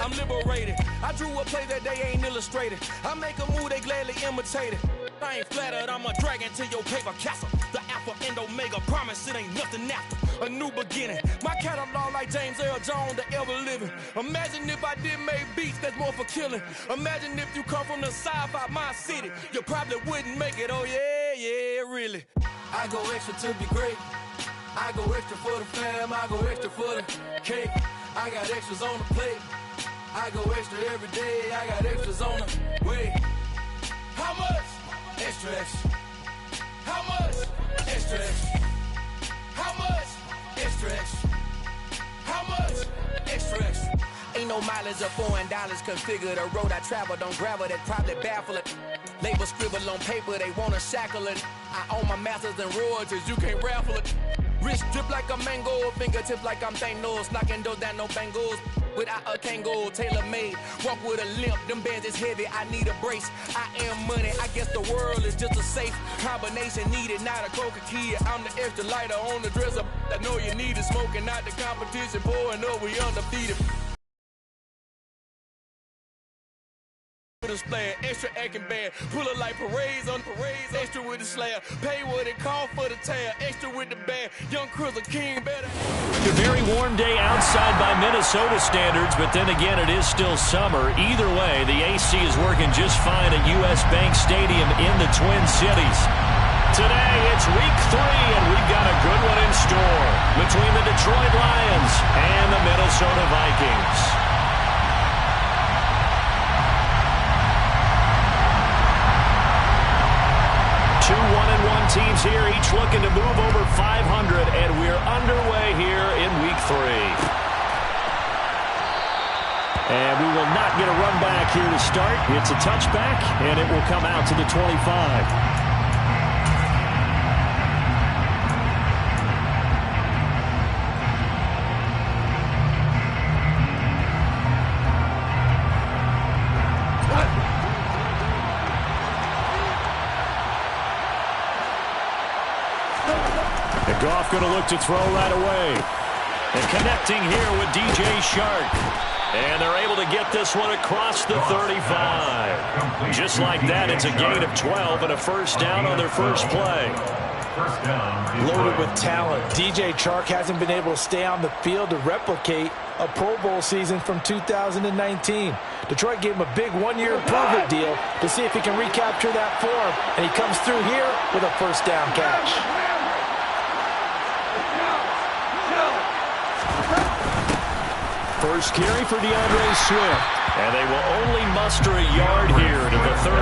I'm liberated. I drew a play that they ain't illustrated. I make a move, they gladly imitate it. I ain't flattered, I'm a dragon to your paper castle. The alpha and omega, promise it ain't nothing after. A new beginning. My catalog like James Earl Jones, the ever living. Imagine if I did make beats that's more for killing. Imagine if you come from the sci-fi my city. You probably wouldn't make it, oh yeah, really. I go extra to be great. I go extra for the fam, I go extra for the cake. I got extras on the plate. I go extra every day, I got extras on the way. How much? Extra, extra. How much? Extra, extra. How much? Extra, extra. How much? Extra, extra. Ain't no mileage or $4 configure the road I travel. Don't gravel that probably baffle it. Label scribble on paper, they wanna shackle it. I own my masters and royalties, you can't raffle it. Wrist drip like a mango, fingertip like I'm Thanos. Knocking those down, no bangles. Without a Kango, tailor-made. Walk with a limp, them bands is heavy, I need a brace. I am money, I guess the world is just a safe combination needed, not a coca key. I'm the extra lighter on the dresser. I know you need it, smoking out the competition, pouring up, we undefeated. Display extra acting bad, pull it like parades on parades, extra with the slayer, pay what it cost for the tail, extra with the band, young Chris a king better. It's a very warm day outside by Minnesota standards, but then again it is still summer. Either way, the AC is working just fine at US Bank Stadium in the Twin Cities. Today it's week 3 and we've got a good one in store between the Detroit Lions and the Minnesota Vikings. 2 1-1 teams here, each looking to move over 500, and we're underway here in week 3. And we will not get a run back here to start. It's a touchback, and it will come out to the 25. Goff going to look to throw right away. And connecting here with DJ Shark. And they're able to get this one across the 35. Just like that, it's a gain of 12 and a first down on their first play. Loaded with talent. DJ Chark hasn't been able to stay on the field to replicate a Pro Bowl season from 2019. Detroit gave him a big one-year improvement deal to see if he can recapture that form. And he comes through here with a first down catch. First carry for DeAndre Swift. And they will only muster a yard here to the 38.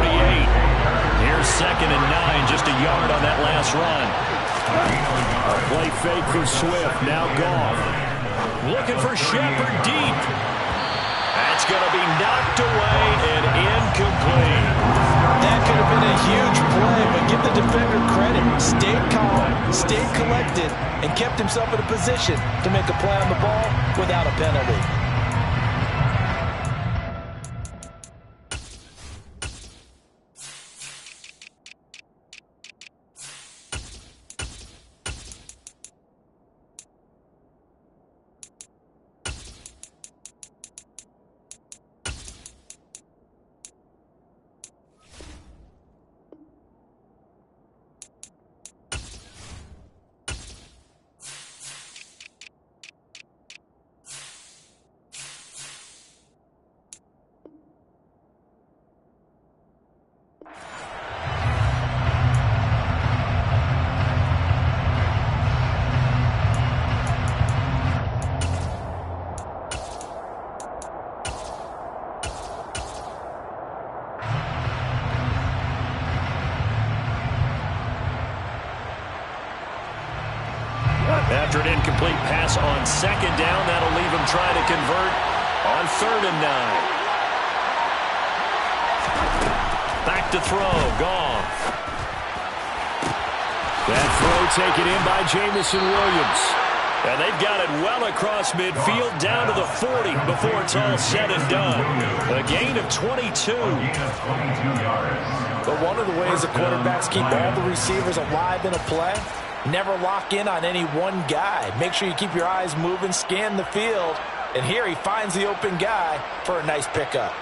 Here's 2nd and 9, just a yard on that last run. A play fake for Swift, now Goff. Looking for Shepard deep. That's going to be knocked away and incomplete. That could have been a huge play, but give the defender credit. Stayed calm, stayed collected, and kept himself in a position to make a play on the ball without a penalty. After an incomplete pass on 2nd down, that'll leave him trying to convert on 3rd and 9. Back to throw, Goff. That throw taken in by Jamison Williams. And they've got it well across midfield down to the 40 before it's all said and done. A gain of 22. But one of the ways the quarterbacks keep all the receivers alive in a play, never lock in on any one guy. Make sure you keep your eyes moving, scan the field, And here he finds the open guy for a nice pickup.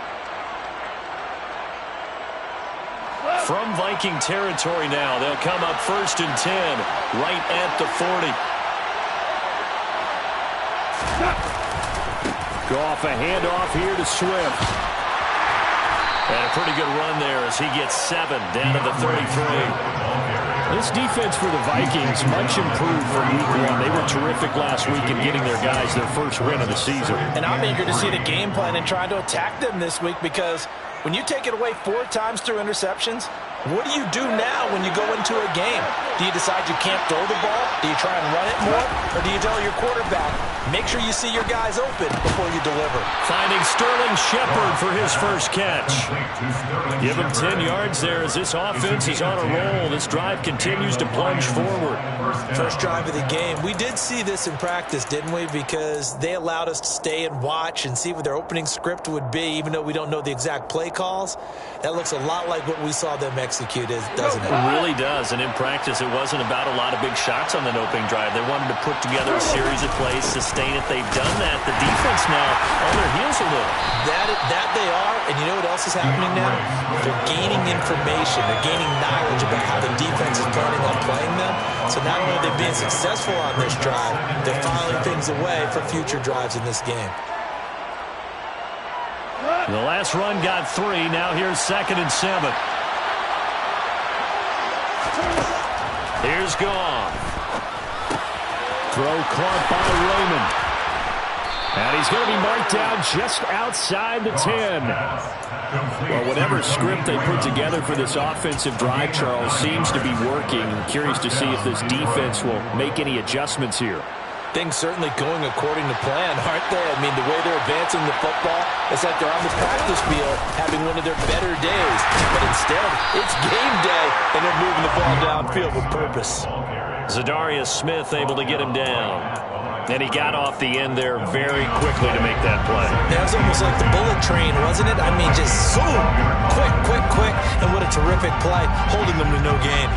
From Viking territory now, they'll come up 1st and 10, right at the 40. Goff, a handoff here to Swift. And a pretty good run there as he gets 7 down to the 33. This defense for the Vikings, much improved from week 1. They were terrific last week in getting their guys their first win of the season. And I'm eager to see the game plan and trying to attack them this week, because when you take it away 4 times through interceptions, what do you do now when you go into a game? Do you decide you can't throw the ball? Do you try and run it more? Or do you tell your quarterback, make sure you see your guys open before you deliver? Finding Sterling Shepard for his first catch. Give him 10 yards there as this offense is on a roll. This drive continues to plunge forward. First drive of the game. We did see this in practice, didn't we? Because they allowed us to stay and watch and see what their opening script would be, even though we don't know the exact play calls. That looks a lot like what we saw them execute, doesn't it? It really does. And in practice, it wasn't about a lot of big shots on that opening drive. They wanted to put together a series of plays, sustain it. They've done that. The defense now on their heels a little. That they are. And you know what else is happening now? They're gaining information. They're gaining knowledge about how the defense is planning on playing them. So not only are they being successful on this drive, they're filing things away for future drives in this game. The last run got 3. Now here's 2nd and 7. Here's Goff. Throw caught by Raymond. And he's going to be marked down just outside the 10. Well, whatever script they put together for this offensive drive, Charles, seems to be working. I'm curious to see if this defense will make any adjustments here. Things certainly going according to plan, aren't they? I mean, the way they're advancing the football, it's like they're on the practice field having one of their better days. But instead, it's game day, and they're moving the ball downfield with purpose. Zadarius Smith able to get him down. And he got off the end there very quickly to make that play. That was almost like the bullet train, wasn't it? I mean, just zoom, quick, and what a terrific play, holding them to no gain.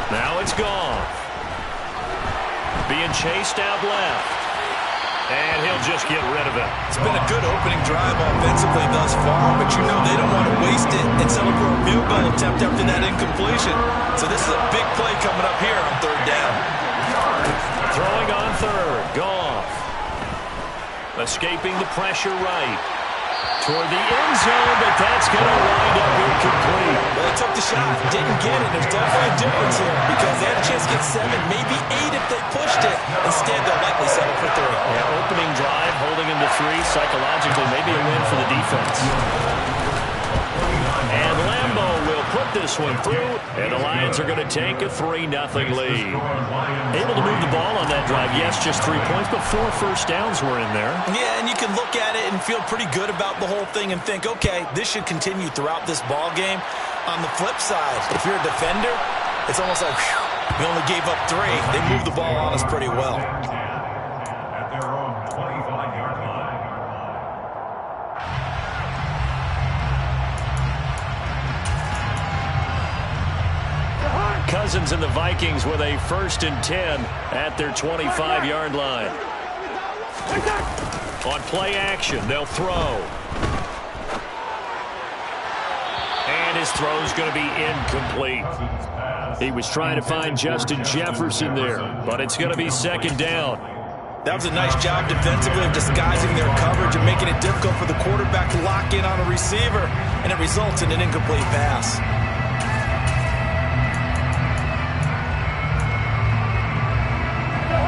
Now it's Goff. Being chased out left. And he'll just get rid of it. It's been a good opening drive offensively thus far, but you know they don't want to waste it and settle for a field goal attempt after that incompletion. So this is a big play coming up here on 3rd down. Throwing on 3rd. Goff. Escaping the pressure right. Toward the end zone, but that's going to wind up incomplete. Well, they took the shot, didn't get it. There's definitely a difference here because they had a chance to get 7, maybe 8 if they pushed it. Instead, they'll likely settle for 3. Yeah, opening drive, holding him to 3. Psychologically, maybe a win for the defense. And Lambeau will put this one through, and the Lions are going to take a 3-0 lead. Able to move the ball on that drive. Yes, just 3 points, but 4 first downs were in there. Yeah, and you can look at it and feel pretty good about the whole thing and think, okay, this should continue throughout this ball game. On the flip side, if you're a defender, it's almost like, whew, we only gave up 3. They moved the ball on us pretty well. Cousins and the Vikings with a 1st and 10 at their 25-yard line. On play action, they'll throw. And his throw's going to be incomplete. He was trying to find Justin Jefferson there, but it's going to be 2nd down. That was a nice job defensively of disguising their coverage and making it difficult for the quarterback to lock in on a receiver, and it results in an incomplete pass.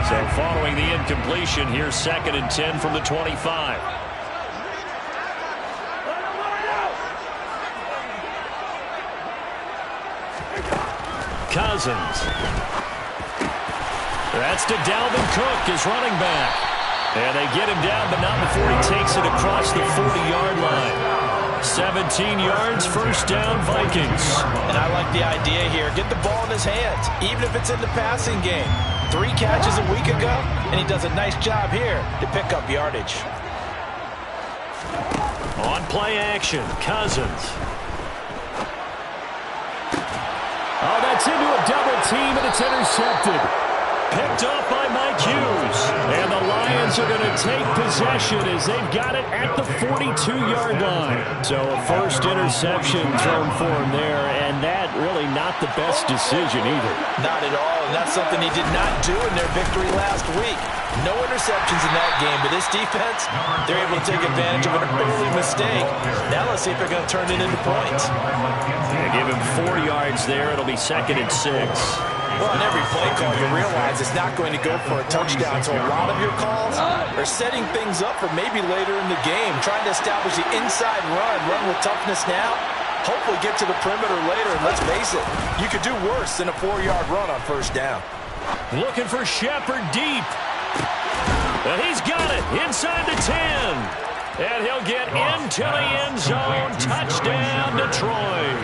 So following the incompletion, here's 2nd and 10 from the 25. Cousins. That's to Dalvin Cook, his running back. And they get him down, but not before he takes it across the 40-yard line. 17 yards, 1st down, Vikings. And I like the idea here. Get the ball in his hands, even if it's in the passing game. 3 catches a week ago, and he does a nice job here to pick up yardage. On play action, Cousins. Cuts into a double team, and it's intercepted. Picked off by Mike Hughes. And the Lions are going to take possession as they've got it at the 42-yard line. So a first interception thrown for him there, and that really not the best decision either. Not at all, and that's something he did not do in their victory last week. No interceptions in that game, but this defense, they're able to take advantage of an early mistake. Now let's see if they're going to turn it into points. They give him 4 yards there. It'll be 2nd and 6. Well, on every play call, you realize it's not going to go for a touchdown, so a lot of your calls are setting things up for maybe later in the game, trying to establish the inside run with toughness now, hopefully get to the perimeter later, and let's face it, you could do worse than a 4-yard run on first down. Looking for Shepard deep. And he's got it inside the 10. And he'll get into the end zone. Touchdown, Detroit.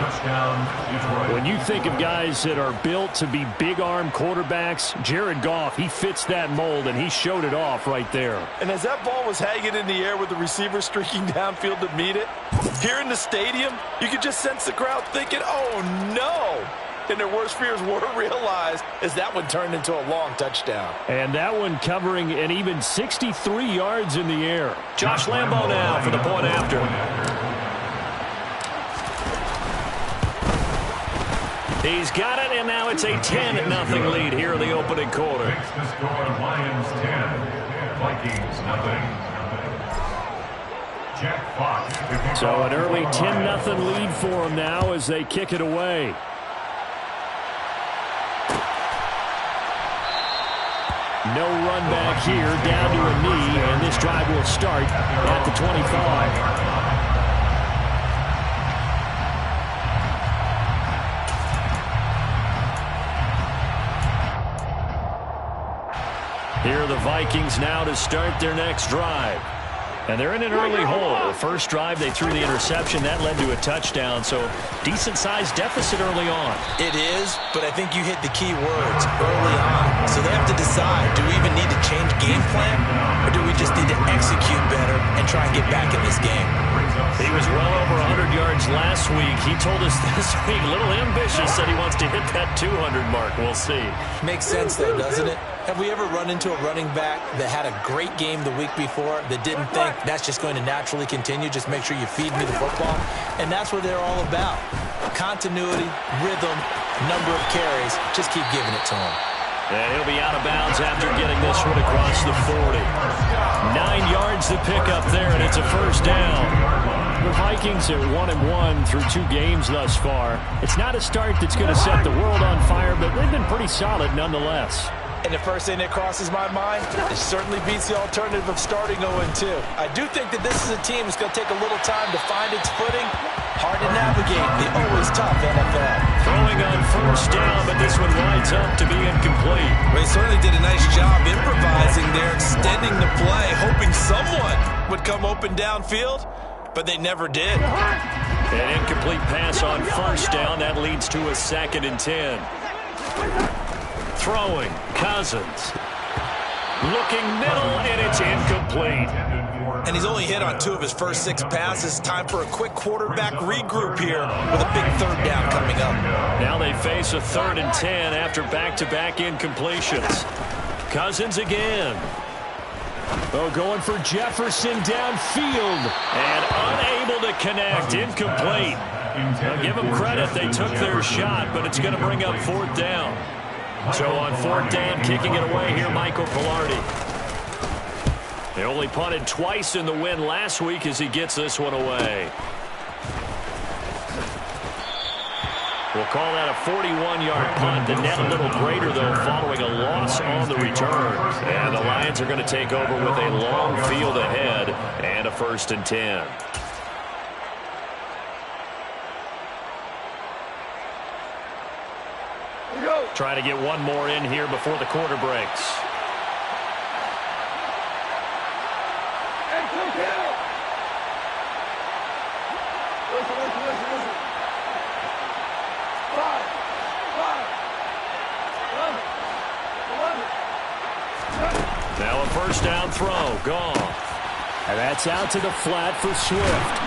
When you think of guys that are built to be big-arm quarterbacks, Jared Goff, he fits that mold, and he showed it off right there. And as that ball was hanging in the air with the receiver streaking downfield to meet it, here in the stadium, you could just sense the crowd thinking, oh, no. And their worst fears were realized as that one turned into a long touchdown. And that one covering an even 63 yards in the air. Josh Lambo now for the point after. He's got it, and now it's a 10-0 lead here in the opening quarter. Lions 10, Vikings nothing. So an early 10-0 lead for them now as they kick it away. No run back here, down to a knee, and this drive will start at the 25. Here are the Vikings now to start their next drive. And they're in an early hole. First drive, they threw the interception. That led to a touchdown, so decent-sized deficit early on. It is, but I think you hit the key words early on. So they have to decide, do we even need to change game plan, or do we just need to execute better and try and get back in this game? He was well over 100 yards last week. He told us this week, a little ambitious, said he wants to hit that 200 mark. We'll see. Makes sense, though, doesn't it? Have we ever run into a running back that had a great game the week before that didn't think that's just going to naturally continue? Just make sure you feed me the football. And that's what they're all about. Continuity, rhythm, number of carries. Just keep giving it to him. And he'll be out of bounds after getting this one across the 40. 9 yards to pick up there, and it's a first down. The Vikings are 1-1 through 2 games thus far. It's not a start that's going to set the world on fire, but they've been pretty solid nonetheless. And the first thing that crosses my mind, it certainly beats the alternative of starting 0-2. I do think that this is a team that's going to take a little time to find its footing. Hard to navigate the always tough NFL. Throwing on first down, but this one winds up to be incomplete. Well, they certainly did a nice job improvising there, extending the play, hoping someone would come open downfield, but they never did. An incomplete pass on first down. That leads to a 2nd and 10. Throwing, Cousins. Looking middle, and it's incomplete. And he's only hit on 2 of his first 6 passes. Time for a quick quarterback regroup here with a big 3rd down coming up. Now they face a 3rd and 10 after back-to-back incompletions. Cousins again. Oh, going for Jefferson downfield. And unable to connect. Incomplete. Now give them credit. They took their shot, but it's going to bring up 4th down. So on 4th down, kicking it away here, Michael Pilardi. They only punted twice in the win last week as he gets this one away. We'll call that a 41-yard punt. The net a little greater, though, following a loss on the return. And the Lions are going to take over with a long field ahead and a 1st and 10. Trying to get one more in here before the quarter breaks. Now a first down throw. Gone. And that's out to the flat for Swift.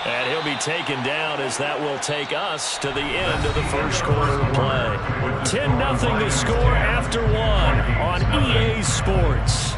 And he'll be taken down as that will take us to the end of the first quarter of play. 10-0 to score after one on EA Sports.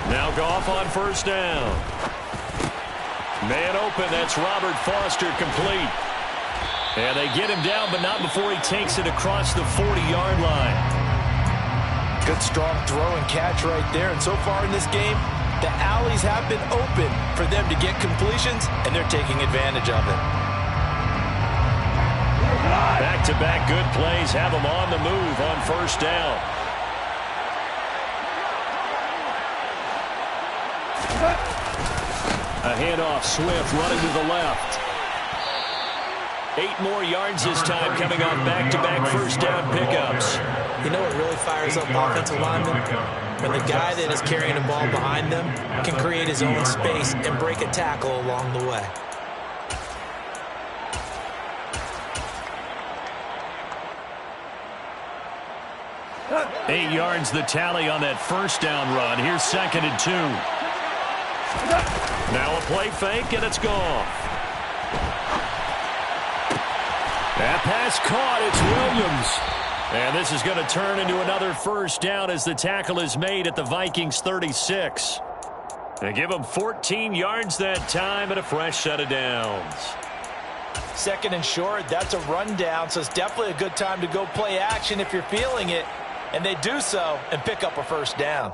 Now Goff on first down. Man open, that's Robert Foster, complete. And they get him down, but not before he takes it across the 40-yard line. Good strong throw and catch right there. And so far in this game, the alleys have been open for them to get completions, and they're taking advantage of it. Back-to-back good plays have them on the move on first down. A handoff, Swift running to the left. 8 more yards this time coming off back-to-back first down pickups. You know what really fires up offensive linemen? When the guy that is carrying the ball behind them can create his own space and break a tackle along the way. Eight yards the tally on that first down run. Here's 2nd and 2. Now a play fake, and it's gone. That pass caught. It's Williams. And this is going to turn into another first down as the tackle is made at the Vikings 36. They give them 14 yards that time and a fresh set of downs. 2nd and short, that's a rundown, so it's definitely a good time to go play action if you're feeling it. And they do so and pick up a first down.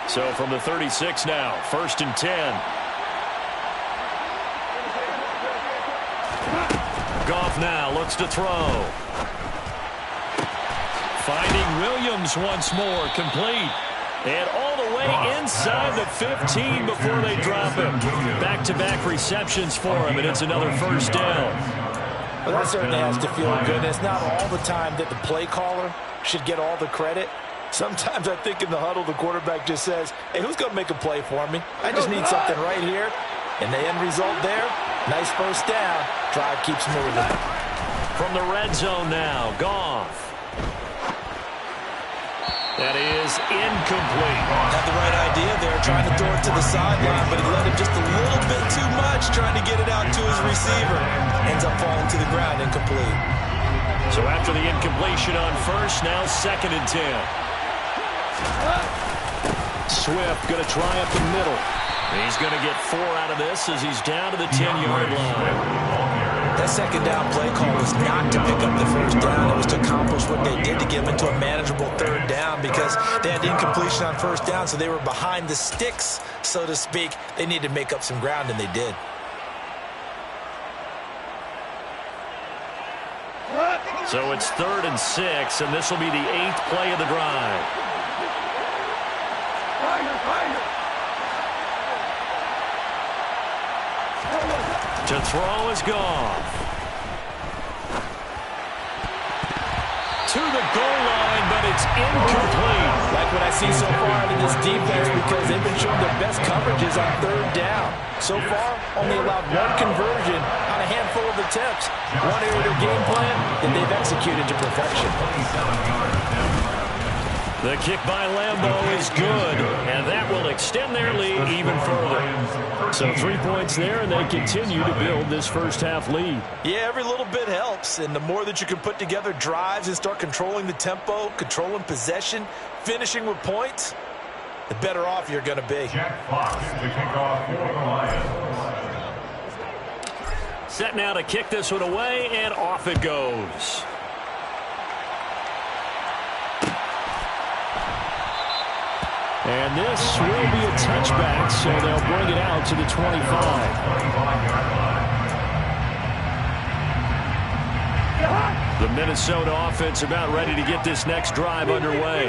So from the 36 now, 1st and 10. Goff now looks to throw. Finding Williams once more, complete. And all the way inside the 15 before they drop him. Back-to-back receptions for him, and it's another first down. Well, that certainly has to feel good. And it's not all the time that the play caller should get all the credit. Sometimes I think in the huddle, the quarterback just says, hey, who's going to make a play for me? I just need something right here. And the end result there, nice first down. Drive keeps moving. From the red zone now, Goff. That is incomplete. Had the right idea there, trying to throw it to the sideline, but he let him just a little bit too much, trying to get it out to his receiver. Ends up falling to the ground, incomplete. So after the incompletion on first, now 2nd and 10. Swift going to try up the middle. He's going to get 4 out of this as he's down to the 10-yard line. That second down play call was not to pick up the first down. It was to accomplish what they did to get them into a manageable 3rd down because they had incompletion on first down, so they were behind the sticks, so to speak. They needed to make up some ground, and they did. So it's 3rd and 6, and this will be the 8th play of the drive. To throw is Goff. To the goal line, but it's incomplete. Like what I see so far in this defense because they've been showing their best coverages on 3rd down. So far, only allowed 1 conversion on a handful of attempts. One area of their game plan that they've executed to perfection. The kick by Lambeau is good, and that will extend their lead even further. So 3 points there, and they continue to build this first half lead. Yeah, every little bit helps, and the more that you can put together drives and start controlling the tempo, controlling possession, finishing with points, the better off you're going to be. Jack Fox to kick off for the Lions. Set now to kick this one away, and off it goes. And this will be a touchback, so they'll bring it out to the 25. The Minnesota offense about ready to get this next drive underway.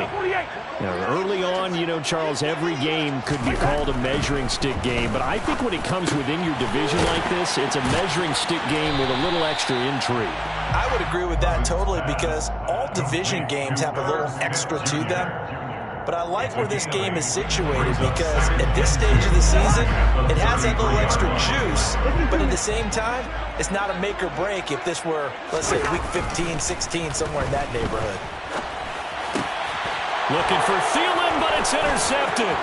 Now, early on, you know, Charles, every game could be called a measuring stick game, but I think when it comes within your division like this, it's a measuring stick game with a little extra intrigue. I would agree with that totally, because all division games have a little extra to them. But I like where this game is situated, because at this stage of the season, it has that little extra juice, but at the same time, it's not a make or break if this were, let's say, week 15, 16, somewhere in that neighborhood. Looking for Thielen, but it's intercepted.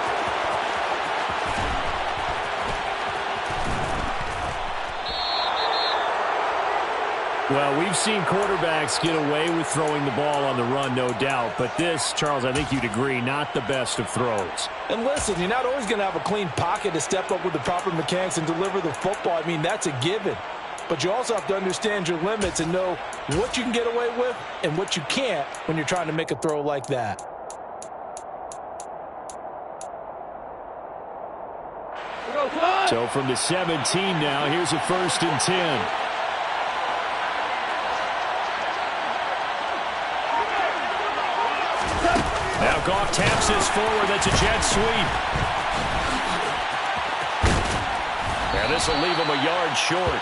Well, we've seen quarterbacks get away with throwing the ball on the run, no doubt. But this, Charles, I think you'd agree, not the best of throws. And listen, you're not always going to have a clean pocket to step up with the proper mechanics and deliver the football. I mean, that's a given. But you also have to understand your limits and know what you can get away with and what you can't when you're trying to make a throw like that. So from the 17 now, here's a 1st and 10. Now Goff taps this forward. That's a jet sweep. And this will leave him a yard short.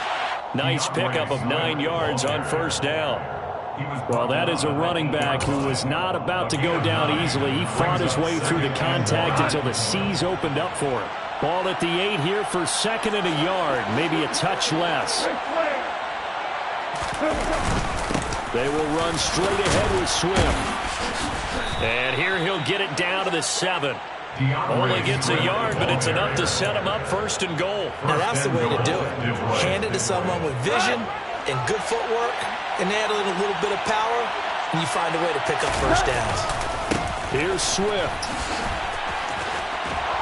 Nice pickup of 9 yards on 1st down. Well, that is a running back who was not about to go down easily. He fought his way through the contact until the seas opened up for him. Ball at the 8 here for 2nd and a yard, maybe a touch less. They will run straight ahead with Swift. And here he'll get it down to the 7. Only gets a yard, but it's enough to set him up 1st and goal. Now that's the way to do it. Hand it to someone with vision and good footwork, and add a little bit of power, and you find a way to pick up 1st downs. Here's Swift.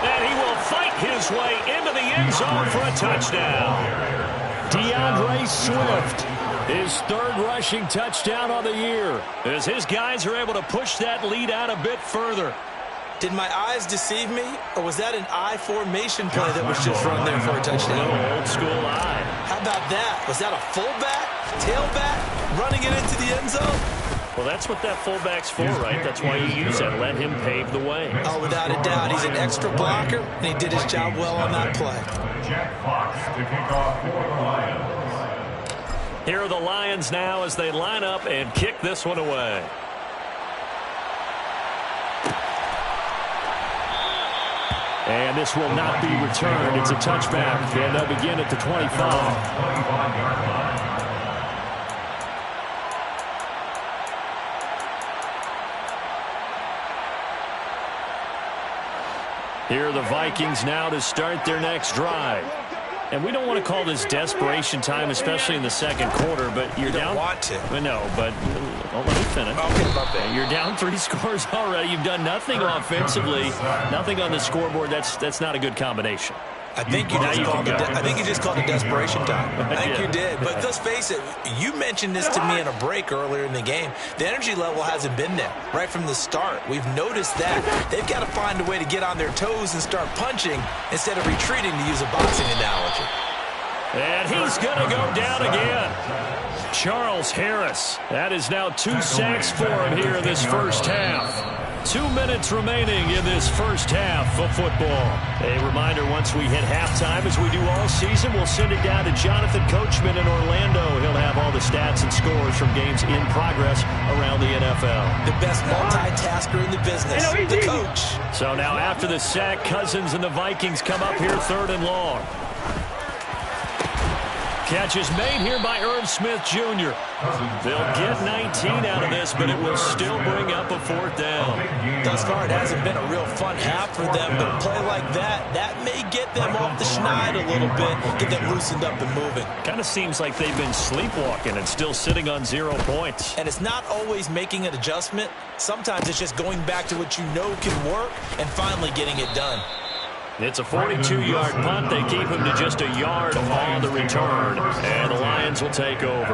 And he will fight his way into the end zone for a touchdown. DeAndre Swift, his 3rd rushing touchdown on the year, as his guys are able to push that lead out a bit further. Did my eyes deceive me, or was that an I formation play that was just run there for a touchdown? No, old school eye. How about that? Was that a fullback, tailback, running it into the end zone? Well, that's what that fullback's for, right? That's why you use that. Let him pave the way. Oh, without a doubt. He's an extra blocker, and he did his job well on that play. Jack Fox to kick off for the Lions. Here are the Lions now as they line up and kick this one away. And this will not be returned. It's a touchback, and they'll begin at the 25. Here are the Vikings now to start their next drive. And we don't want to call this desperation time, especially in the 2nd quarter, but you're down. You don't want to. Well, no, but let me finish. Okay, you're down 3 scores already. You've done nothing offensively, nothing on the scoreboard. That's not a good combination. I think you just called it desperation time. I think you did. But let's face it, you mentioned this to me in a break earlier in the game. The energy level hasn't been there right from the start. We've noticed that. They've got to find a way to get on their toes and start punching instead of retreating, to use a boxing analogy. And he's going to go down again. Charles Harris. That is now 2 sacks for him here in this 1st half. 2 minutes remaining in this 1st half of football. A reminder, once we hit halftime, as we do all season, we'll send it down to Jonathan Coachman in Orlando. He'll have all the stats and scores from games in progress around the NFL. The best multitasker in the business, the coach. So now after the sack, Cousins and the Vikings come up here 3rd and long. Catch is made here by Irv Smith Jr. They'll get 19 out of this, but it will still bring up a 4th down. Thus far, it hasn't been a real fun half for them, but a play like that may get them off the schneid a little bit, get them loosened up and moving. Kind of seems like they've been sleepwalking and still sitting on 0 points. And it's not always making an adjustment. Sometimes it's just going back to what you know can work and finally getting it done. It's a 42-yard punt. They keep him to just a yard on the return. And the Lions will take over.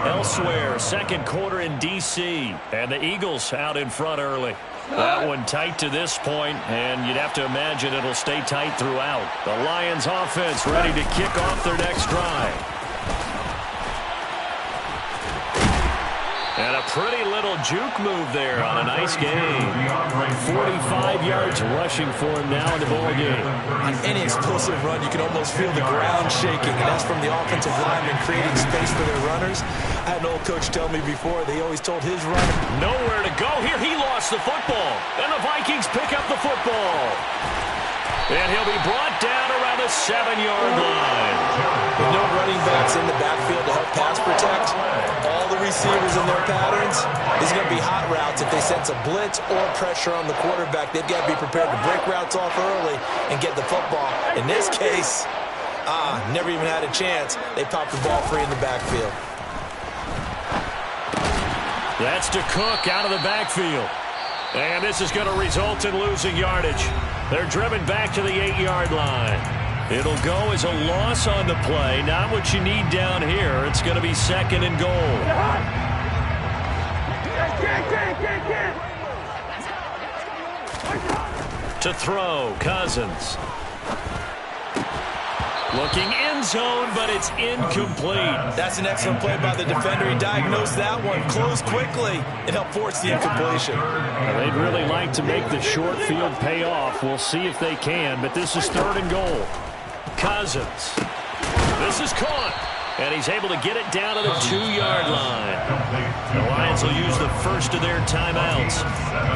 Elsewhere, 2nd quarter in D.C. And the Eagles out in front early. That one tight to this point, and you'd have to imagine it'll stay tight throughout. The Lions offense ready to kick off their next drive. And a pretty little juke move there on a nice game. 45 yards rushing for him now in the ball game. On any explosive run, you can almost feel the ground shaking, and that's from the offensive linemen creating space for their runners. I had an old coach tell me before, they always told his runner, nowhere to go here. He lost the football, and the Vikings pick up the football. And he'll be brought down around the 7-yard line. With no running backs in the backfield to help pass protect, all the receivers in their patterns, these are going to be hot routes. If they sense a blitz or pressure on the quarterback, they've got to be prepared to break routes off early and get the football. In this case, never even had a chance. They popped the ball free in the backfield. That's to Cook out of the backfield. And this is going to result in losing yardage. They're driven back to the 8-yard line. It'll go as a loss on the play. Not what you need down here. It's going to be 2nd and goal. To throw, Cousins. Looking end zone, but it's incomplete. That's an excellent play by the defender. He diagnosed that one, closed quickly, and helped force the incompletion. They'd really like to make the short field pay off. We'll see if they can, but this is 3rd and goal. Cousins. This is caught, and he's able to get it down to the 2-yard line. The Lions will use the first of their timeouts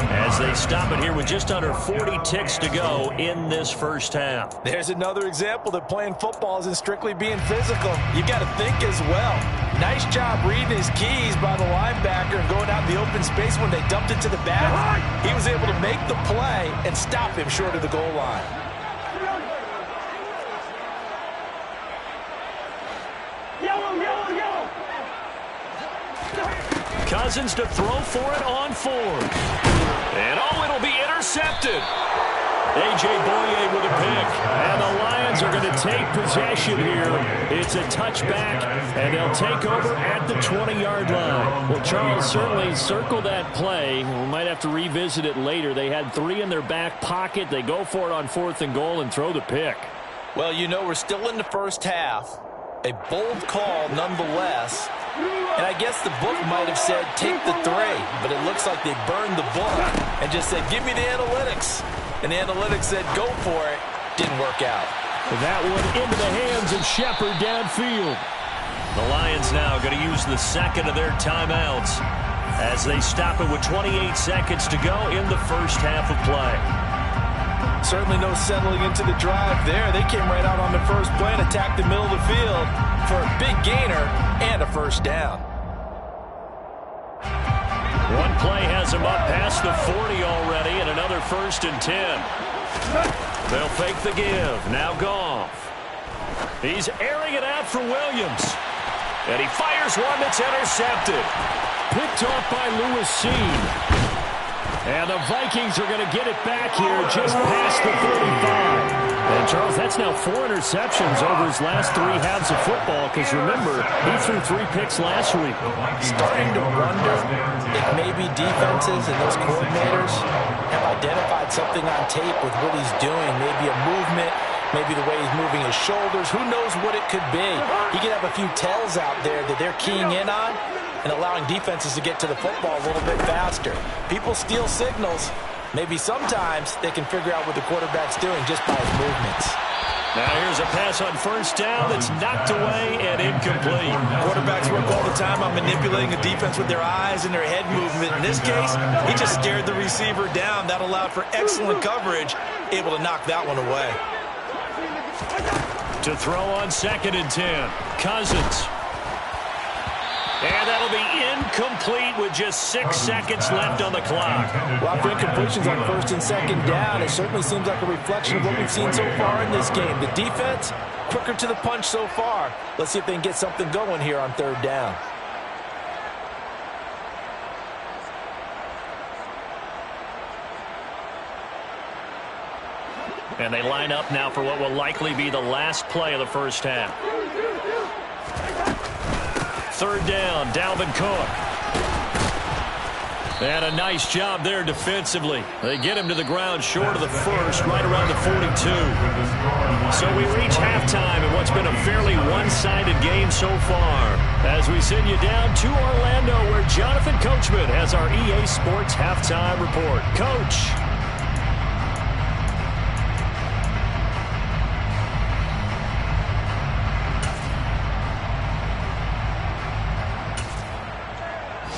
as they stop it here with just under 40 ticks to go in this first half. There's another example that playing football isn't strictly being physical. You've got to think as well. Nice job reading his keys by the linebacker and going out in the open space when they dumped it to the back. He was able to make the play and stop him short of the goal line. Cousins to throw for it on 4. And it'll be intercepted. A.J. Boye with a pick. And the Lions are going to take possession here. It's a touchback, and they'll take over at the 20-yard line. Well, Charles, certainly circle that play. We might have to revisit it later. They had 3 in their back pocket. They go for it on 4th and goal and throw the pick. Well, we're still in the first half. A bold call nonetheless. And I guess the book might have said, take the 3. But it looks like they burned the book and just said, give me the analytics. And the analytics said, go for it. Didn't work out. That one into the hands of Shepard downfield. The Lions now going to use the 2nd of their timeouts as they stop it with 28 seconds to go in the first half of play. Certainly no settling into the drive there. They came right out on the first play and attacked the middle of the field for a big gainer and a first down. One play has him up past the 40 already, and another 1st and 10. They'll fake the give. Now Goff. He's airing it out for Williams. And he fires one that's intercepted. Picked off by Lewis Seen. And the Vikings are going to get it back here just past the 45. And, Charles, that's now 4 interceptions over his last 3 halves of football because, remember, he threw 3 picks last week. Starting to wonder if maybe defenses and those coordinators have identified something on tape with what he's doing. Maybe a movement, maybe the way he's moving his shoulders. Who knows what it could be? He could have a few tells out there that they're keying in on and allowing defenses to get to the football a little bit faster. People steal signals. Maybe sometimes they can figure out what the quarterback's doing just by his movements. Now here's a pass on 1st down that's knocked away and incomplete. Quarterbacks work all the time on manipulating a defense with their eyes and their head movement. In this case, he just stared the receiver down. That allowed for excellent coverage, able to knock that one away. To throw on 2nd and 10. Cousins. And that'll be incomplete with just 6 seconds left on the clock. Well, after incompletions on 1st and 2nd down, it certainly seems like a reflection of what we've seen so far in this game. The defense, quicker to the punch so far. Let's see if they can get something going here on 3rd down. And they line up now for what will likely be the last play of the first half. 3rd down, Dalvin Cook. And a nice job there defensively. They get him to the ground short of the 1st, right around the 42. So we reach halftime in what's been a fairly one-sided game so far. As we send you down to Orlando, where Jonathan Coachman has our EA Sports Halftime Report. Coach.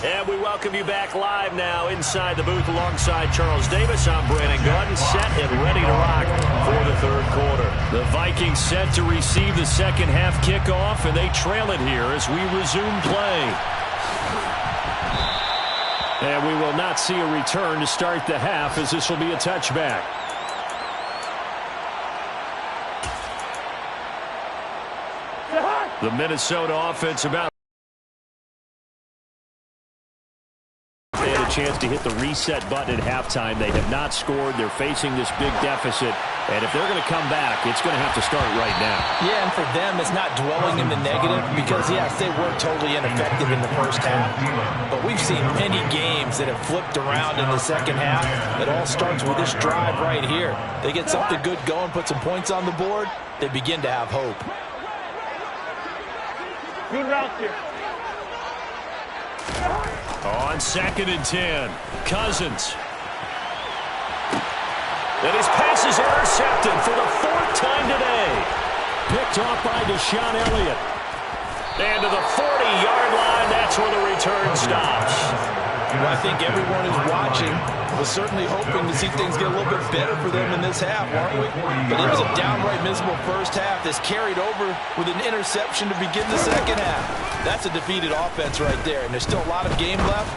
And we welcome you back live now inside the booth alongside Charles Davis. I'm Brandon Gaudin, set and ready to rock for the third quarter. The Vikings set to receive the second half kickoff, and they trail it here as we resume play. And we will not see a return to start the half, as this will be a touchback. The Minnesota offense about chance to hit the reset button at halftime. They have not scored. They're facing this big deficit. And if they're going to come back, it's going to have to start right now. Yeah, and for them, it's not dwelling in the negative because, yes, they were totally ineffective in the first half. But we've seen many games that have flipped around in the second half. It all starts with this drive right here. They get something good going, put some points on the board, they begin to have hope. Good route here. On 2nd and 10, Cousins. And his pass is intercepted for the 4th time today. Picked off by Deshaun Elliott. And to the 40-yard line, that's where the return stops. Well, I think everyone who's watching was certainly hoping to see things get a little bit better for them in this half, weren't we? But it was a downright miserable first half that's carried over with an interception to begin the second half. That's a defeated offense right there, and there's still a lot of game left.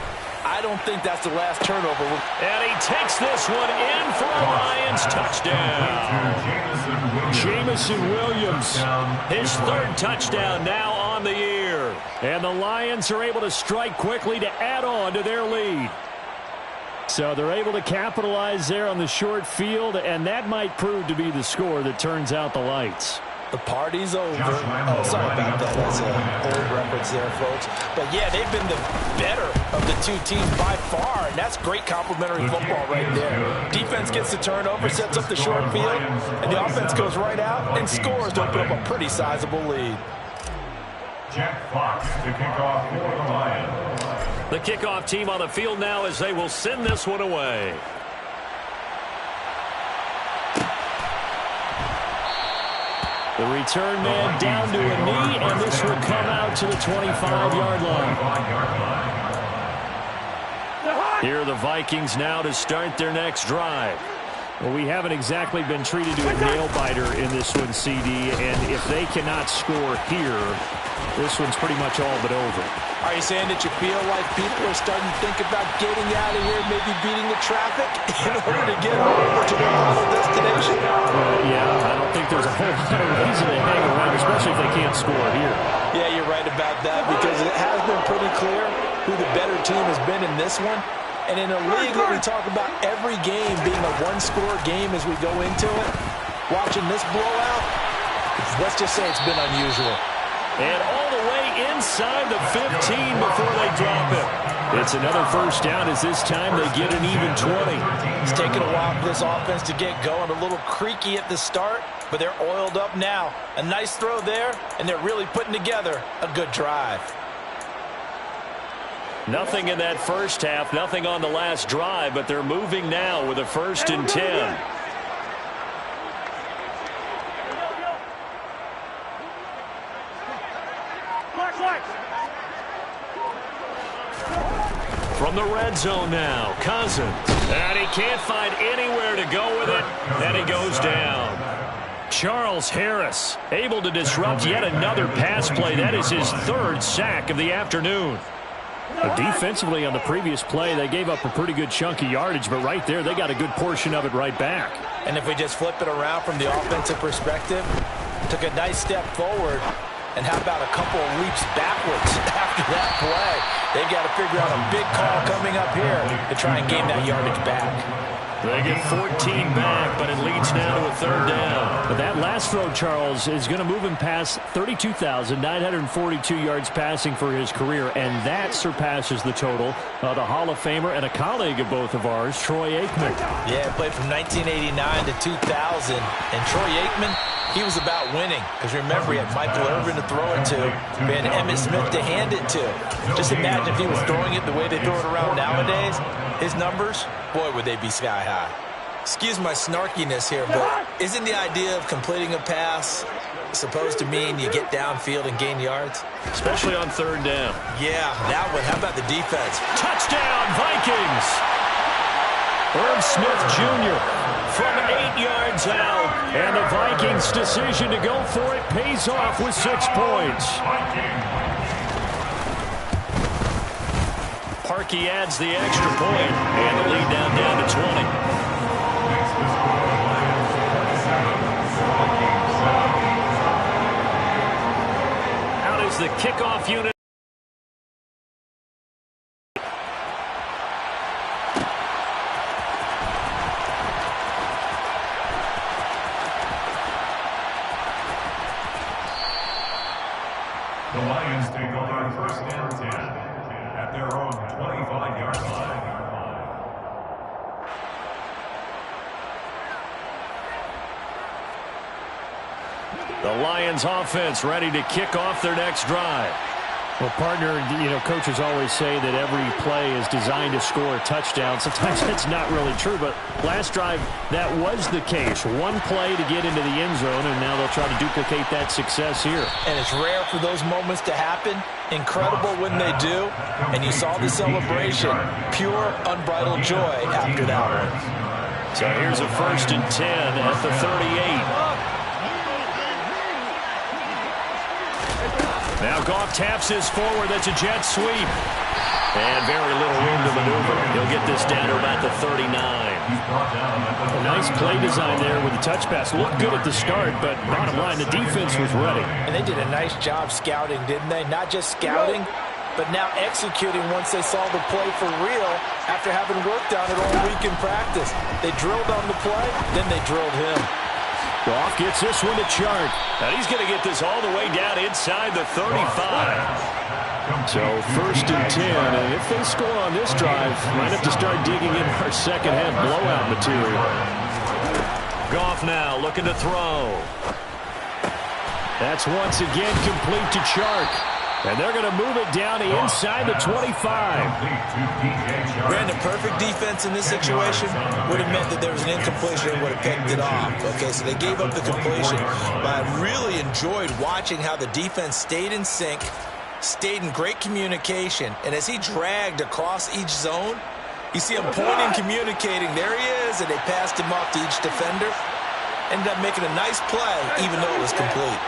I don't think that's the last turnover. And he takes this one in for a Lions touchdown. Jameson Williams, his 3rd touchdown now on the year. And the Lions are able to strike quickly to add on to their lead. So they're able to capitalize there on the short field, and that might prove to be the score that turns out the lights. The party's over. Oh, sorry about that. That's an old reference there, folks. But, yeah, they've been the better of the two teams by far, and that's great complimentary football right there. Defense gets the turnover, sets up the short field, and the offense goes right out and scores to open up a pretty sizable lead. Jack Fox to kick off for the Lions. The kickoff team on the field now as they will send this one away. The return man down to a knee, and this will come out to the 25-yard line. Here are the Vikings now to start their next drive. Well, we haven't exactly been treated to a nail-biter in this one, CD, and if they cannot score here, this one's pretty much all but over. Are you saying that you feel like people are starting to think about getting out of here, maybe beating the traffic in order to get over to their final destination? Yeah, I don't think there's a whole lot of reason to hang around, especially if they can't score here. Yeah, you're right about that because it has been pretty clear who the better team has been in this one. And in a league that we talk about every game being a one-score game as we go into it, watching this blowout, let's just say it's been unusual. And all the way inside the 15 before they drop it. It's another first down as this time they get an even 20. It's taken a while for this offense to get going. A little creaky at the start, but they're oiled up now. A nice throw there, and they're really putting together a good drive. Nothing in that first half, nothing on the last drive, but they're moving now with a 1st and 10. From the red zone now, Cousins. And he can't find anywhere to go with it, and he goes down. Charles Harris able to disrupt yet another pass play. That is his 3rd sack of the afternoon. Defensively on the previous play, they gave up a pretty good chunk of yardage, but right there, they got a good portion of it right back. And if we just flip it around from the offensive perspective, took a nice step forward, and how about a couple of leaps backwards after that play? They've got to figure out a big call coming up here to try and gain that yardage back. They get 14 back, but it leads now to a third down. But that last throw, Charles, is going to move him past 32,942 yards passing for his career, and that surpasses the total of the Hall of Famer and a colleague of both of ours, Troy Aikman. Yeah, played from 1989 to 2000, and Troy Aikman, he was about winning. Because remember, he had Michael Irvin to throw it to, he had Emmitt Smith to hand it to. Just imagine if he was throwing it the way they throw it around nowadays, his numbers, boy, would they be sky high. Excuse my snarkiness here, but isn't the idea of completing a pass supposed to mean you get downfield and gain yards? Especially on third down. Yeah, that one. How about the defense? Touchdown, Vikings! Irv Smith Jr. from 8 yards out. And the Vikings' decision to go for it pays off with 6 points. Parkey adds the extra point, and the lead down to 20. Out is the kickoff unit. The Lions take over first and 10 at their own 25-yard line. The Lions offense ready to kick off their next drive. Well, partner, coaches always say that every play is designed to score a touchdown. Sometimes that's not really true, but last drive, that was the case. One play to get into the end zone, and now they'll try to duplicate that success here. And it's rare for those moments to happen. Incredible when they do. And you saw the celebration. Pure, unbridled joy after that one. So here's a 1st and 10 at the 38. Now Goff taps his forward. That's a jet sweep. And very little room to maneuver. He'll get this down to about the 39. A nice play design there with the touch pass. Looked good at the start, but bottom line, the defense was ready. And they did a nice job scouting, didn't they? Not just scouting, but now executing once they saw the play for real after having worked on it all week in practice. They drilled on the play, then they drilled him. Goff gets this one to Chark. And he's going to get this all the way down inside the 35. So 1st and 10, and if they score on this drive, might have to start digging in our second half blowout material. Goff now looking to throw. That's once again complete to Chark. And they're going to move it down to inside the 25. Brandon, perfect defense in this situation would have meant that there was an incompletion and would have picked it off. Okay, so they gave up the completion. But I really enjoyed watching how the defense stayed in sync, stayed in great communication. And as he dragged across each zone, you see him pointing, communicating. There he is, and they passed him off to each defender. Ended up making a nice play, even though it was complete.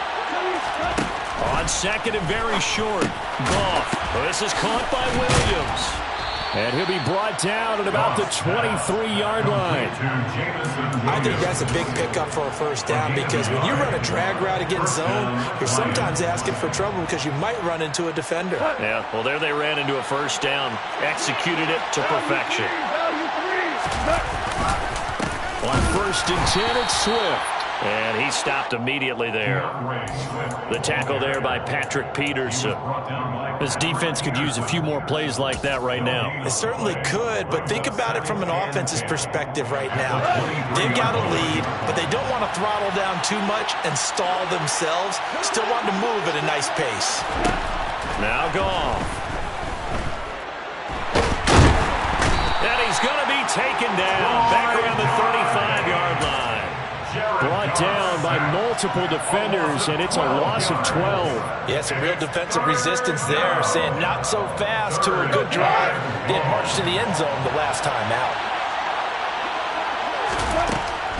On second and very short, Goff. This is caught by Williams. And he'll be brought down at about the 23-yard line. I think that's a big pickup for a first down because when you run a drag route against zone, you're sometimes asking for trouble because you might run into a defender. Yeah, well, there they ran into a first down. Executed it to perfection. On 1st and 10, it's Swift. And he stopped immediately there. The tackle there by Patrick Peterson. This defense could use a few more plays like that right now. It certainly could, but think about it from an offense's perspective right now. They've got a lead, but they don't want to throttle down too much and stall themselves. Still want to move at a nice pace. Now Goff. And he's going to be taken down back around the 35-yard line. Brought down by multiple defenders, and it's a loss of 12. Yeah, some real defensive resistance there, saying not so fast to a good drive. They had marched to the end zone the last time out.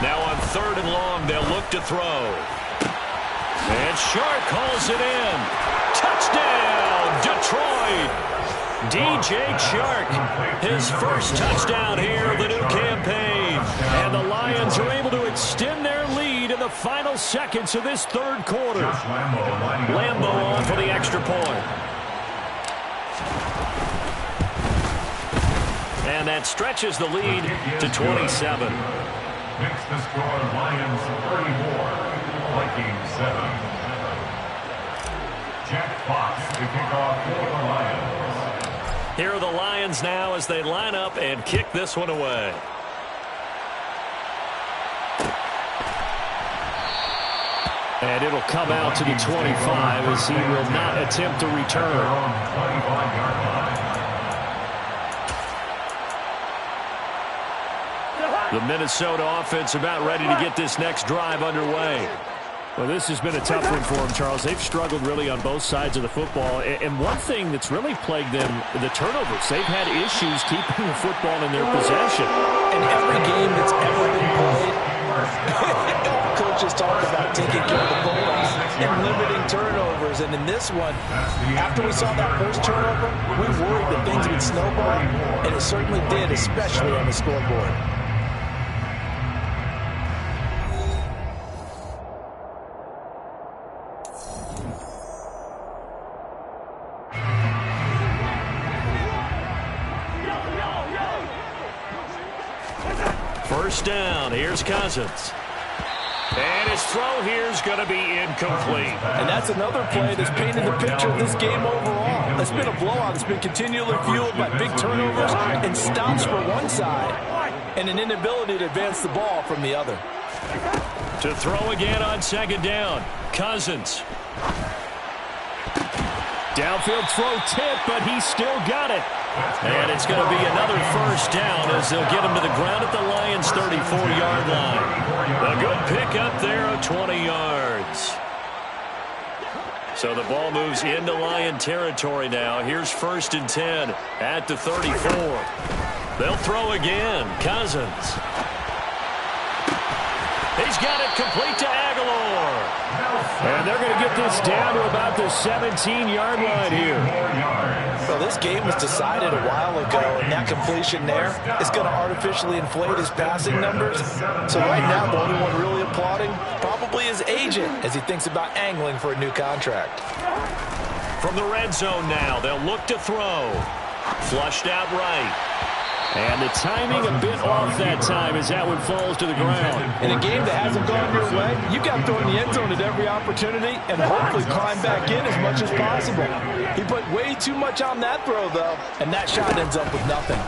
Now on 3rd and long, they'll look to throw. And Shark calls it in. Touchdown, Detroit! DJ Chark, his first touchdown here of the new campaign. And the Lions are able to extend their lead in the final seconds of this 3rd quarter. Lambo on for the extra point. And that stretches the lead to 27. Makes the score Lions 34, Vikings 7. Jack Fox to kick off for the Lions. Here are the Lions now as they line up and kick this one away. And it'll come out to the 25 as he will not attempt to return. The Minnesota offense about ready to get this next drive underway. Well, this has been a tough one for them, Charles. They've struggled really on both sides of the football. And one thing that's really plagued them, the turnovers. They've had issues keeping the football in their possession. In every game that's ever been played, coaches talk about taking care of the ball and limiting turnovers. And in this one, after we saw that first turnover, we worried that things would snowball, and it certainly did, especially on the scoreboard. First down, here's Cousins. And his throw here is going to be incomplete. And that's another play that's painted the picture of this game overall. It's been a blowout. It's been continually fueled by big turnovers and stops for one side and an inability to advance the ball from the other. To throw again on second down, Cousins. Downfield throw tip, but he still got it. And it's going to be another first down as they'll get him to the ground at the Lions' 34-yard line. A good pickup there of 20 yards. So the ball moves into Lion territory now. Here's 1st and 10 at the 34. They'll throw again. Cousins. He's got it complete to Aguilar. And they're going to get this down to about the 17-yard line here. Well, this game was decided a while ago, and that completion there is going to artificially inflate his passing numbers. So right now, the only one really applauding probably his agent as he thinks about angling for a new contract. From the red zone now, they'll look to throw. Flushed out right. And the timing a bit off that time as that one falls to the ground. In a game that hasn't gone your way, you've got to throw in the end zone at every opportunity and hopefully climb back in as much as possible. He put way too much on that throw, though, and that shot ends up with nothing.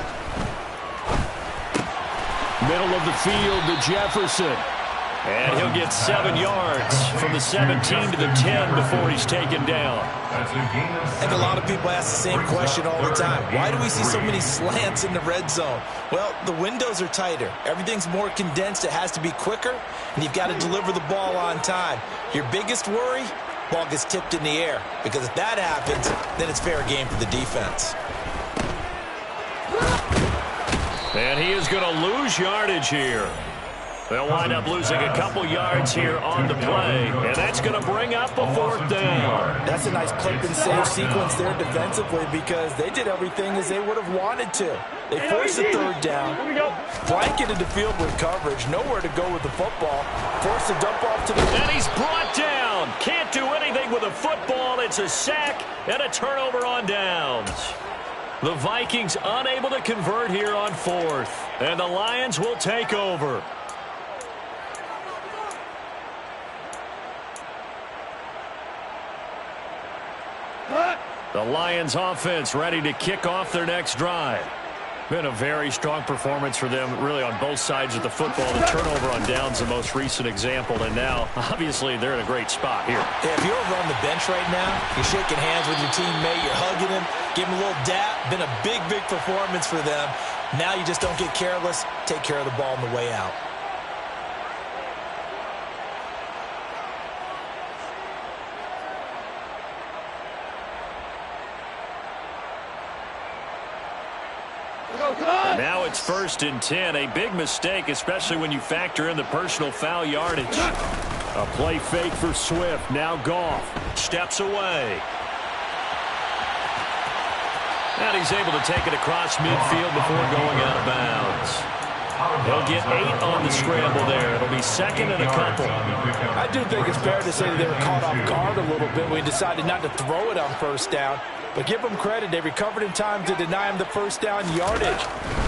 Middle of the field to Jefferson. And he'll get 7 yards from the 17 to the 10 before he's taken down. I think a lot of people ask the same question all the time. Why do we see so many slants in the red zone? Well, the windows are tighter. Everything's more condensed. It has to be quicker, and you've got to deliver the ball on time. Your biggest worry? Ball gets tipped in the air, because if that happens, then it's fair game for the defense. And he is going to lose yardage here. They'll wind up losing a couple yards here on the play, and that's going to bring up a 4th down. That's a nice clip and save sequence there defensively because they did everything as they would have wanted to. They forced the 3rd down, blanketed the field with coverage, nowhere to go with the football, forced to dump off to the... And he's brought down. Can't do anything with a football. It's a sack and a turnover on downs. The Vikings unable to convert here on 4th, and the Lions will take over. The Lions offense ready to kick off their next drive. Been a very strong performance for them, really, on both sides of the football. The turnover on downs, the most recent example, and now, obviously, they're in a great spot here. Yeah, if you're over on the bench right now, you're shaking hands with your teammate, you're hugging him, give him a little dap. Been a big, big performance for them. Now you just don't get careless. Take care of the ball on the way out. Now it's 1st and 10. A big mistake, especially when you factor in the personal foul yardage. A play fake for Swift. Now Goff steps away. And he's able to take it across midfield before going out of bounds. He'll get 8 on the scramble there. It'll be 2nd and a couple. I do think it's fair to say that they were caught off guard a little bit when we decided not to throw it on 1st down. But give them credit. They recovered in time to deny him the first down yardage.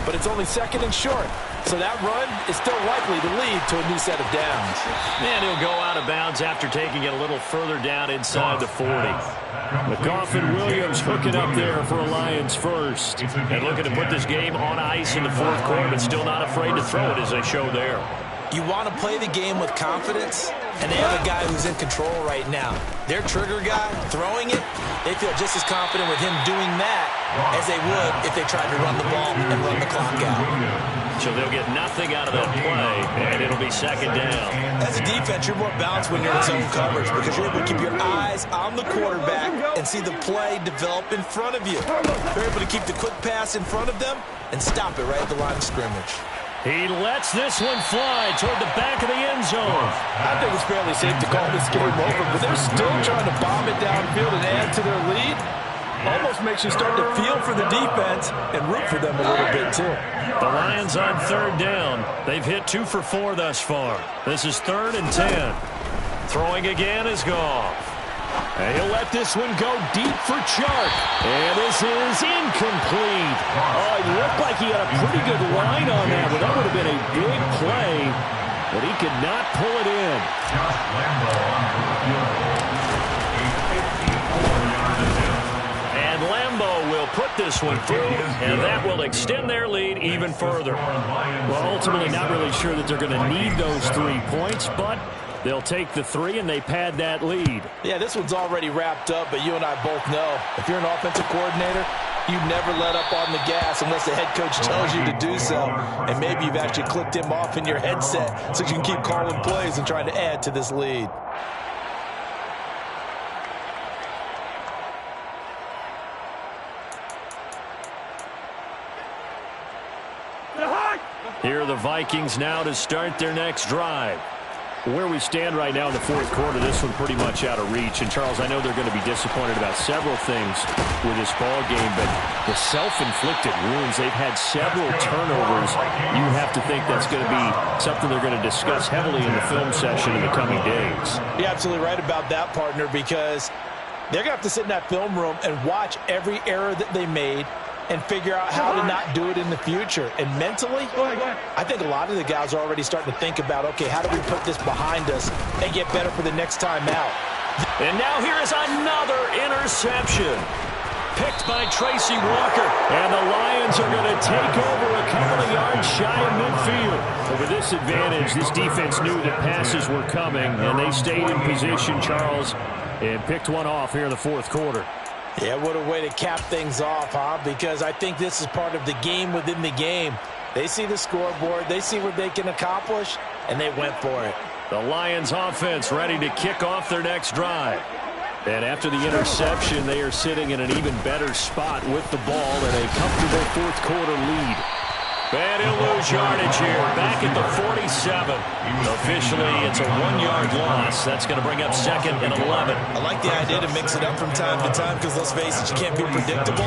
But it's only second and short. So that run is still likely to lead to a new set of downs. And he'll go out of bounds after taking it a little further down inside the 40. McGough and Williams hooking up there for a Lions first. And looking to put this game on ice in the fourth quarter, but still not afraid to throw it as they show there. You want to play the game with confidence, and they have a guy who's in control right now. Their trigger guy, throwing it, they feel just as confident with him doing that as they would if they tried to run the ball and run the clock out. So they'll get nothing out of that play, and it'll be second down. As a defense, you're more balanced when you're in zone coverage because you're able to keep your eyes on the quarterback and see the play develop in front of you. You're able to keep the quick pass in front of them and stop it right at the line of scrimmage. He lets this one fly toward the back of the end zone. I think it's fairly safe to call this game over, but they're still trying to bomb it downfield and add to their lead. Almost makes you start to feel for the defense and root for them a little bit, too. The Lions on third down. They've hit 2 for 4 thus far. This is 3rd and 10. Throwing again is Goff. And he'll let this one go deep for Chark. And this is incomplete. Oh, it looked like he had a pretty good line on that, but that would have been a big play. But he could not pull it in. And Lambeau will put this one through, and that will extend their lead even further. Well, ultimately not really sure that they're going to need those 3 points, but they'll take the 3, and they pad that lead. Yeah, this one's already wrapped up, but you and I both know if you're an offensive coordinator, you never let up on the gas unless the head coach tells you to do so. And maybe you've actually clicked him off in your headset so you can keep calling plays and trying to add to this lead. Here are the Vikings now to start their next drive. Where we stand right now in the fourth quarter, this one pretty much out of reach. And, Charles, I know they're going to be disappointed about several things with this ball game, but the self-inflicted wounds, they've had several turnovers. You have to think that's going to be something they're going to discuss heavily in the film session in the coming days. You're absolutely right about that, partner, because they're going to have to sit in that film room and watch every error that they made and figure out how to not do it in the future. And mentally, I think a lot of the guys are already starting to think about, okay, how do we put this behind us and get better for the next time out? And now here is another interception. Picked by Tracy Walker. And the Lions are going to take over a couple of yards shy of midfield. But with this advantage, this defense knew that passes were coming, and they stayed in position, Charles, and picked one off here in the fourth quarter. Yeah, what a way to cap things off, huh? Because I think this is part of the game within the game. They see the scoreboard, they see what they can accomplish, and they went for it. The Lions offense ready to kick off their next drive. And after the interception, they are sitting in an even better spot with the ball and a comfortable fourth quarter lead. And he'll lose yardage here, back at the 47. Officially, it's a 1-yard loss. That's going to bring up 2nd and 11. I like the idea to mix it up from time to time because, let's face it, you can't be predictable.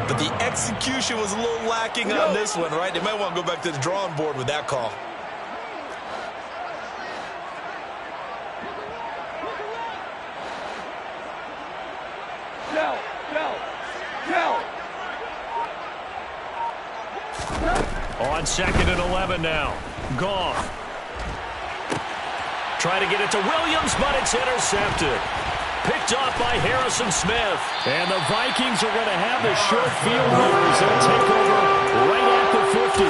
But the execution was a little lacking on this one, right? They might want to go back to the drawing board with that call. On 2nd and 11 now. Goff. Try to get it to Williams, but it's intercepted. Picked off by Harrison Smith. And the Vikings are going to have the short field here as they'll take over right at the 50.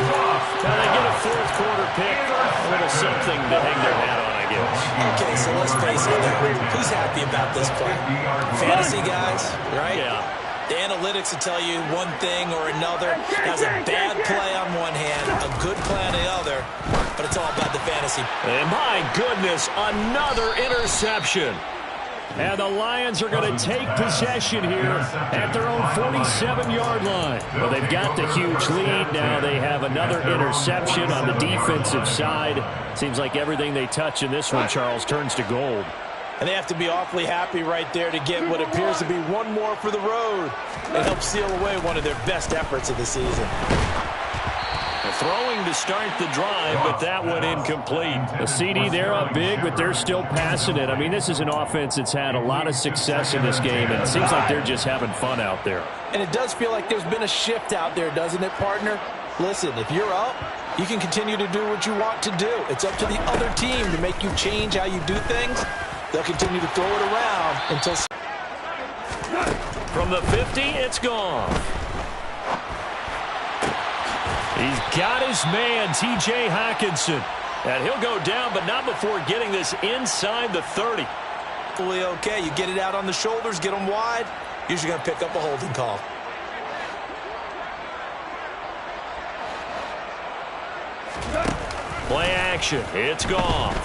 Now they get a fourth quarter pick. A little something to hang their hat on, I guess. Okay, so let's face it. Who's happy about this play? Fantasy guys, right? Yeah. The analytics will tell you one thing or another. That's a bad play on one hand, a good play on the other, but it's all about the fantasy. And my goodness, another interception. And the Lions are going to take possession here at their own 47-yard line. Well, they've got the huge lead. Now they have another interception on the defensive side. Seems like everything they touch in this one, Charles, turns to gold. And they have to be awfully happy right there to get what appears to be one more for the road and help seal away one of their best efforts of the season. Throwing to to start the drive, but that one incomplete. The CD, they're up big, but they're still passing it. I mean, this is an offense that's had a lot of success in this game, and it seems like they're just having fun out there. And it does feel like there's been a shift out there, doesn't it, partner? Listen, if you're up, you can continue to do what you want to do. It's up to the other team to make you change how you do things. They'll continue to throw it around until... From the 50, it's gone. He's got his man, T.J. Hockenson. And he'll go down, but not before getting this inside the 30. Okay, you get it out on the shoulders, get them wide. Usually going to pick up a holding call. Play action. It's gone.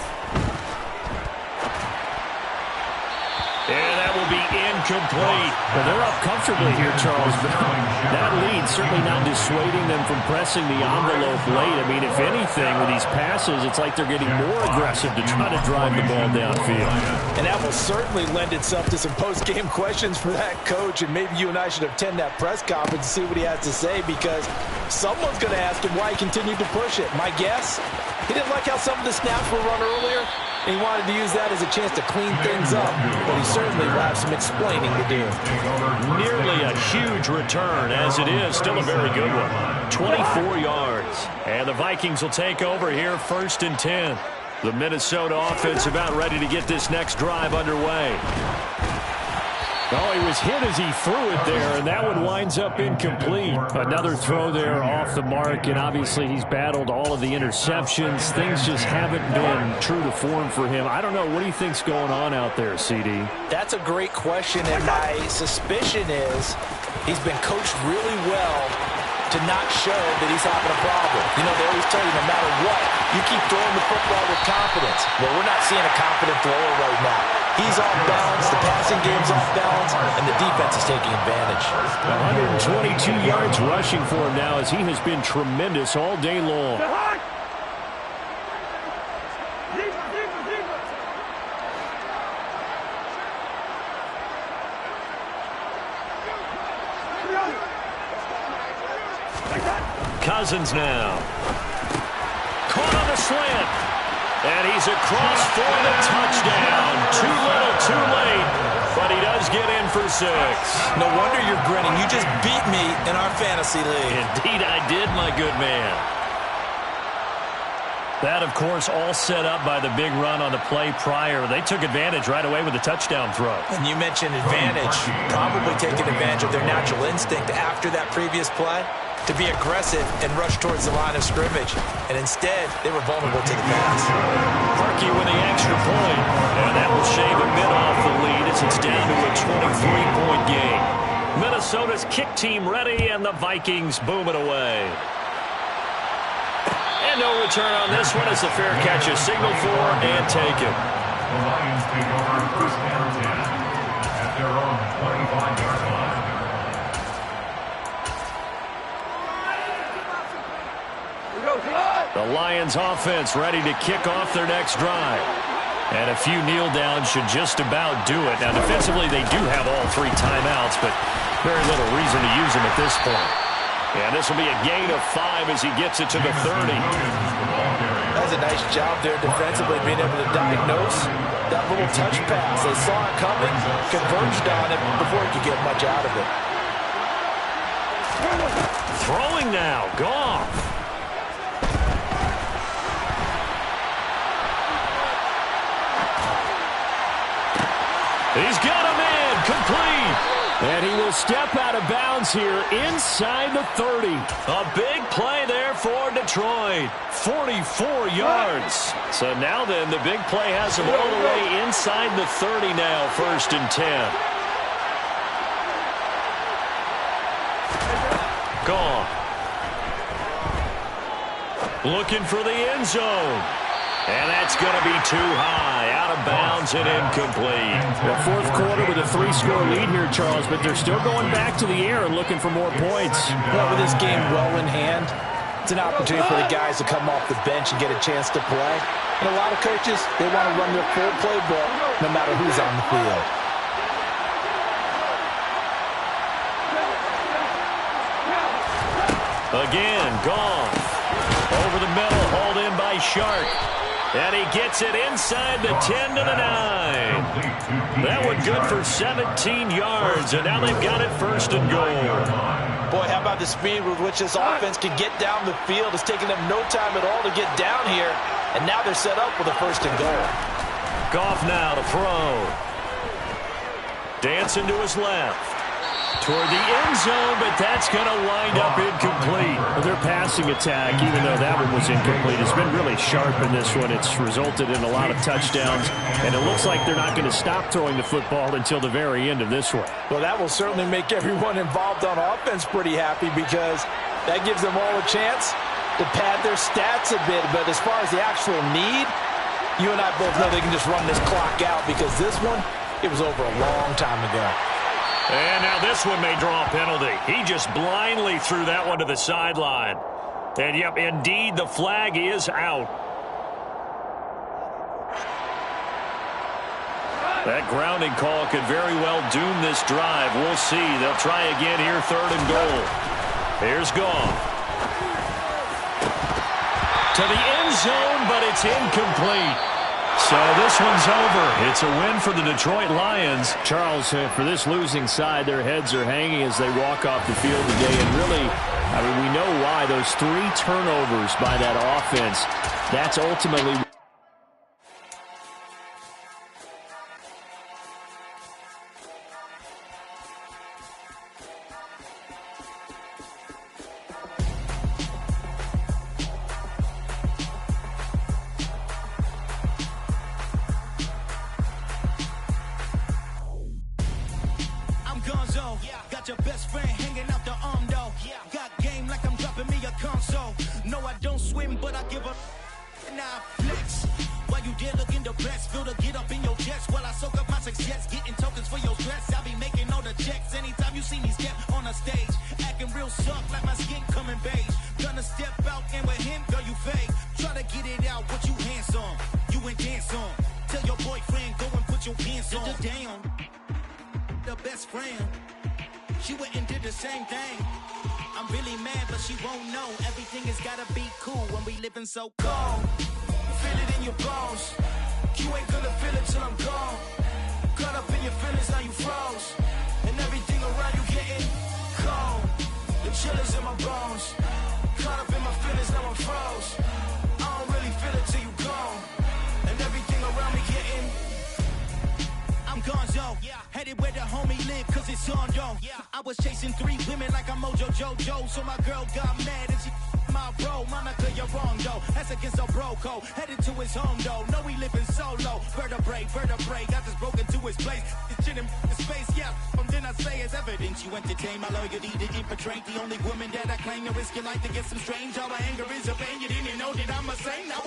And that will be incomplete. Well, they're up comfortably here, Charles, but that lead certainly not dissuading them from pressing the envelope late. I mean, if anything, with these passes, it's like they're getting more aggressive to try to drive the ball downfield. And that will certainly lend itself to some post-game questions for that coach, and maybe you and I should attend that press conference and see what he has to say, because someone's going to ask him why he continued to push it. My guess, he didn't like how some of the snaps were run earlier, and he wanted to use that as a chance to clean things up, but he certainly will have some explaining to do. Nearly a huge return, as it is. Still a very good one. 24 yards. And the Vikings will take over here, 1st and 10. The Minnesota offense about ready to get this next drive underway. Oh, he was hit as he threw it there, and that one winds up incomplete. Another throw there off the mark, and obviously he's battled all of the interceptions. Things just haven't been true to form for him. I don't know. What do you think's going on out there, CD? That's a great question, and my suspicion is he's been coached really well to not show that he's having a problem. You know, they always tell you no matter what, you keep throwing the football with confidence. Well, we're not seeing a confident thrower right now. He's off balance, the passing game's off balance, and the defense is taking advantage. 122 yards rushing for him now, as he has been tremendous all day long. Cousins now. Caught on the slant. And he's across for the touchdown. Too little, too late. But he does get in for 6. No wonder you're grinning. You just beat me in our fantasy league. Indeed I did, my good man. That, of course, all set up by the big run on the play prior. They took advantage right away with a touchdown throw. And you mentioned advantage. Probably taking advantage of their natural instinct after that previous play to be aggressive and rush towards the line of scrimmage. And instead, they were vulnerable to the pass. Harkey with the extra point. And that will shave a bit off the lead as it's down to a 23-point game. Minnesota's kick team ready, and the Vikings boom it away. And no return on this one as the fair catch is signaled for and taken. The Lions take over 1st and 10 at their own 25-yard line. The Lions offense ready to kick off their next drive. And a few kneel downs should just about do it. Now, defensively, they do have all 3 timeouts, but very little reason to use them at this point. And this will be a gain of 5 as he gets it to the 30. That's a nice job there defensively, being able to diagnose that little touch pass. They saw it coming, converged on it before he could get much out of it. Throwing now, Goff. He's got him in, complete. And he will step out of bounds here inside the 30. A big play there for Detroit. 44 yards. So now then, the big play has him all the way inside the 30 now, 1st and 10. Gone. Looking for the end zone. And that's going to be too high, out of bounds and incomplete. The 4th quarter with a 3-score lead here, Charles, but they're still going back to the air and looking for more points. Well, with this game well in hand, it's an opportunity for the guys to come off the bench and get a chance to play. And a lot of coaches, they want to run their full playbook no matter who's on the field. Again, Goff. Over the Shark. And he gets it inside the 10 to the 9. That one good for 17 yards, and now they've got it first and goal. Boy, how about the speed with which this offense can get down the field? It's taking them no time at all to get down here, and now they're set up with a first and goal. Goff now to throw. Dancing to his left. Toward the end zone, but that's going to wind up incomplete. Their passing attack, even though that one was incomplete, has been really sharp in this one. It's resulted in a lot of touchdowns, and it looks like they're not going to stop throwing the football until the very end of this one. Well, that will certainly make everyone involved on offense pretty happy because that gives them all a chance to pad their stats a bit. But as far as the actual need, you and I both know they can just run this clock out because this one, it was over a long time ago. And now this one may draw a penalty. He just blindly threw that one to the sideline. And, yep, indeed, the flag is out. That grounding call could very well doom this drive. We'll see. They'll try again here, third and goal. Here's Goff. To the end zone, but it's incomplete. So this one's over. It's a win for the Detroit Lions. Charles, for this losing side, their heads are hanging as they walk off the field today. And really, I mean, we know why. Those 3 turnovers by that offense, that's ultimately... Your best friend hanging out the arm though. Got game like I'm dropping me a console. No, I don't swim, but I give a now flex. While you there looking depressed, feel the get up in your chest while I soak up my success, getting tokens for your stress. I be making all the checks anytime you see me step on a stage, acting real soft like my skin coming beige. Gonna step out and with him, girl, you fake. Try to get it out, what you handsome, you ain't dance on. Tell your boyfriend go and put your pants on. Down, the best friend. She went and did the same thing. I'm really mad, but she won't know. Everything has gotta be cool when we living so cold. Feel it in your bones. You ain't gonna feel it till I'm gone. Caught up in your feelings, now you froze. And everything around you getting cold. The chillers in my bones. Caught up in my feelings, now I'm froze. I don't really feel it till you gone. And everything around me getting I'm gonzo, headed where the homie live, cause it's on, yo. I was chasing 3 women like I'm Mojo Jojo, so my girl got mad and she my bro. Monica, you're wrong, though. That's against a bro code. Headed to his home, though. No, he living solo. Vertebrae, got this broken to his place. It's shit in space, yeah. From then I say it's evidence you entertain my loyalty to infiltrate. The only woman that I claim to risk your life to get some strange. All my anger is a pain. You didn't know that I'm a saint. Now